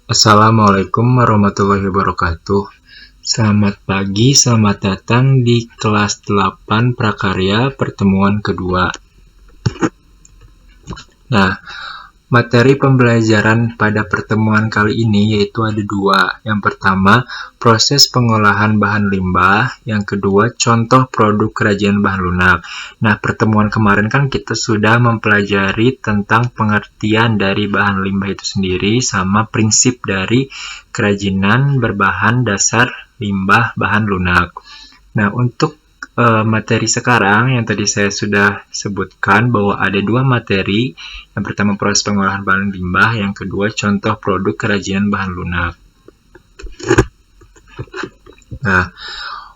Assalamualaikum warahmatullahi wabarakatuh. Selamat pagi, selamat datang di kelas 8 Prakarya pertemuan kedua. Nah, materi pembelajaran pada pertemuan kali ini yaitu ada dua. Yang pertama, proses pengolahan bahan limbah. Yang kedua, contoh produk kerajinan bahan lunak. Nah, pertemuan kemarin kan kita sudah mempelajari tentang pengertian dari bahan limbah itu sendiri sama prinsip dari kerajinan berbahan dasar limbah bahan lunak. Nah, untuk materi sekarang yang tadi saya sudah sebutkan bahwa ada dua materi. Yang pertama proses pengolahan bahan limbah, yang kedua contoh produk kerajinan bahan lunak. Nah,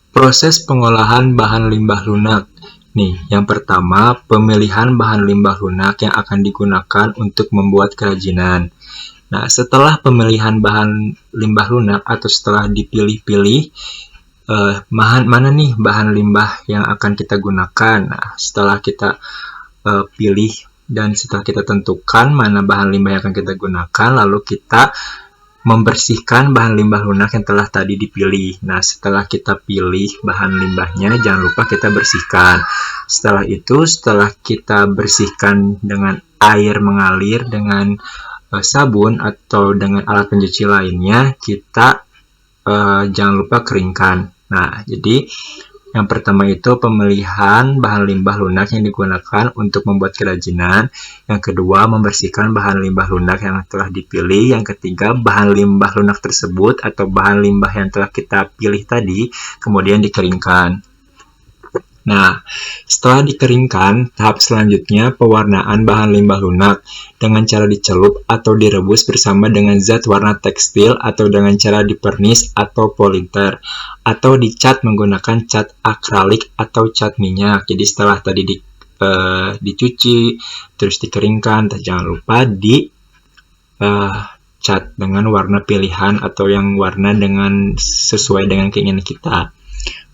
proses pengolahan bahan limbah lunak. Nih, yang pertama pemilihan bahan limbah lunak yang akan digunakan untuk membuat kerajinan. Nah, setelah pemilihan bahan limbah lunak atau setelah dipilih-pilih mana nih bahan limbah yang akan kita gunakan. Nah, setelah kita pilih dan setelah kita tentukan mana bahan limbah yang akan kita gunakan, lalu kita membersihkan bahan limbah lunak yang telah tadi dipilih. Nah, setelah kita pilih bahan limbahnya, jangan lupa kita bersihkan. Setelah itu, setelah kita bersihkan dengan air mengalir, dengan sabun atau dengan alat pencuci lainnya, kita jangan lupa keringkan. Nah, jadi yang pertama itu pemilihan bahan limbah lunak yang digunakan untuk membuat kerajinan. Yang kedua, membersihkan bahan limbah lunak yang telah dipilih. Yang ketiga, bahan limbah lunak tersebut atau bahan limbah yang telah kita pilih tadi kemudian dikeringkan. Nah, setelah dikeringkan, tahap selanjutnya pewarnaan bahan limbah lunak dengan cara dicelup atau direbus bersama dengan zat warna tekstil atau dengan cara dipernis atau polinter atau dicat menggunakan cat akralik atau cat minyak. Jadi setelah tadi dicuci, terus dikeringkan, jangan lupa cat dengan warna pilihan atau yang warna dengan sesuai dengan keinginan kita.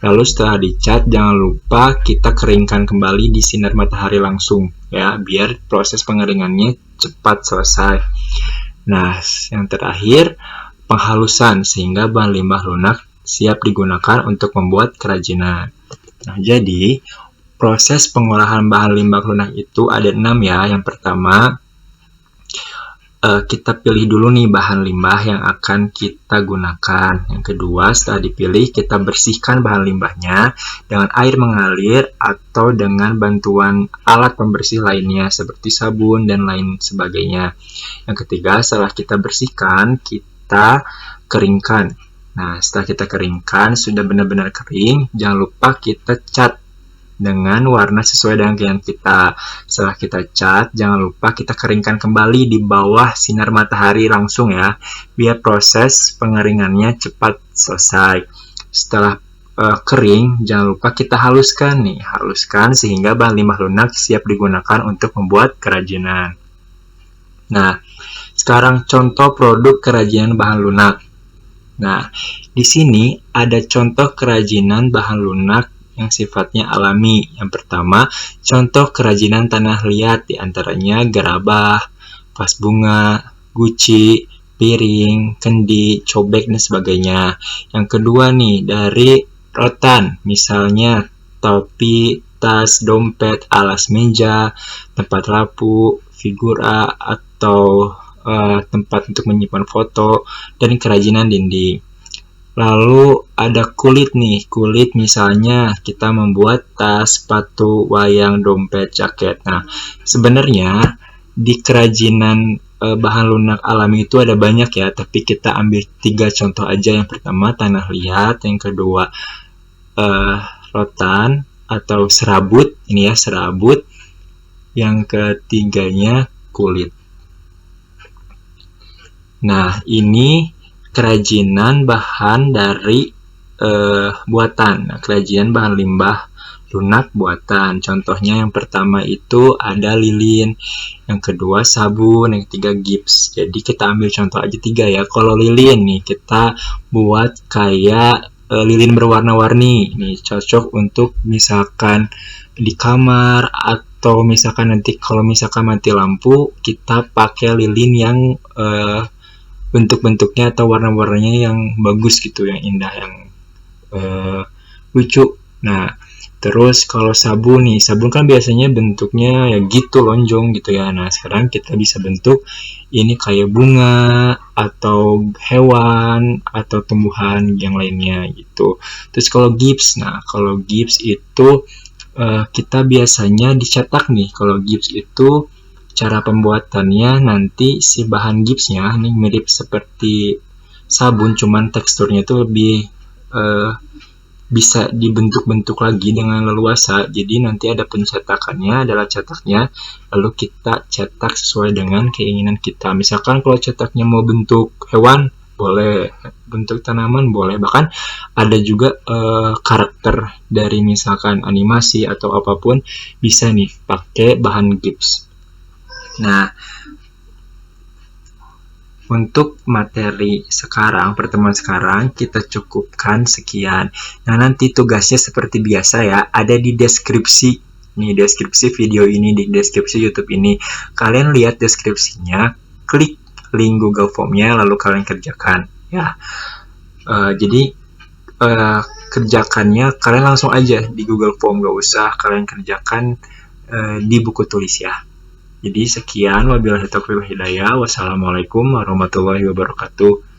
Lalu setelah dicat, jangan lupa kita keringkan kembali di sinar matahari langsung ya, biar proses pengeringannya cepat selesai. Nah, yang terakhir penghalusan sehingga bahan limbah lunak siap digunakan untuk membuat kerajinan. Nah, jadi proses pengolahan bahan limbah lunak itu ada 6 ya. Yang pertama, kita pilih dulu nih bahan limbah yang akan kita gunakan. Yang kedua, setelah dipilih, kita bersihkan bahan limbahnya dengan air mengalir atau dengan bantuan alat pembersih lainnya seperti sabun dan lain sebagainya. Yang ketiga, setelah kita bersihkan, kita keringkan. Nah, setelah kita keringkan, sudah benar-benar kering, jangan lupa kita cat dengan warna sesuai dengan keinginan kita. Setelah kita cat, jangan lupa kita keringkan kembali di bawah sinar matahari langsung ya, biar proses pengeringannya cepat selesai. Setelah kering, jangan lupa kita haluskan nih, haluskan sehingga bahan limbah lunak siap digunakan untuk membuat kerajinan. Nah, sekarang contoh produk kerajinan bahan lunak. Nah, di sini ada contoh kerajinan bahan lunak yang sifatnya alami. Yang pertama, contoh kerajinan tanah liat diantaranya gerabah, vas bunga, guci, piring, kendi, cobek, dan sebagainya. Yang kedua nih, dari rotan, misalnya topi, tas, dompet, alas meja, tempat lampu, figura, atau tempat untuk menyimpan foto, dan kerajinan dinding. Lalu ada kulit nih, kulit misalnya kita membuat tas, sepatu, wayang, dompet, jaket. Nah, sebenarnya di kerajinan bahan lunak alami itu ada banyak ya, tapi kita ambil 3 contoh aja. Yang pertama tanah liat, yang kedua rotan atau serabut, ini ya serabut, yang ketiganya kulit. Nah, ini kerajinan bahan dari buatan. Nah, kerajinan bahan limbah lunak buatan. Contohnya yang pertama itu ada lilin, yang kedua sabun, yang ketiga gips. Jadi kita ambil contoh aja 3 ya. Kalau lilin nih kita buat kayak lilin berwarna-warni. Nih cocok untuk misalkan di kamar atau misalkan nanti kalau misalkan mati lampu kita pakai lilin yang bentuk-bentuknya atau warna-warnanya yang bagus gitu, yang indah, yang lucu. Nah, terus kalau sabun nih, sabun kan biasanya bentuknya ya gitu, lonjong gitu ya. Nah, sekarang kita bisa bentuk ini kayak bunga, atau hewan, atau tumbuhan yang lainnya gitu. Terus kalau gips, nah kalau gips itu kita biasanya dicetak nih. Kalau gips itu cara pembuatannya nanti si bahan gipsnya nih mirip seperti sabun, cuman teksturnya itu lebih bisa dibentuk-bentuk lagi dengan leluasa. Jadi nanti ada pencetakannya, adalah cetaknya, lalu kita cetak sesuai dengan keinginan kita. Misalkan kalau cetaknya mau bentuk hewan, boleh, bentuk tanaman boleh, bahkan ada juga karakter dari misalkan animasi atau apapun bisa nih pakai bahan gips. Nah, untuk materi sekarang, pertemuan sekarang, kita cukupkan sekian. Nah, nanti tugasnya seperti biasa ya, ada di deskripsi. Nih, deskripsi video ini, di deskripsi YouTube ini. Kalian lihat deskripsinya, klik link Google Form-nya, lalu kalian kerjakan. Ya, jadi kerjakannya kalian langsung aja di Google Form, gak usah kalian kerjakan di buku tulis ya. Jadi sekian, wabillahi taufiq wal hidayah. Wassalamualaikum warahmatullahi wabarakatuh.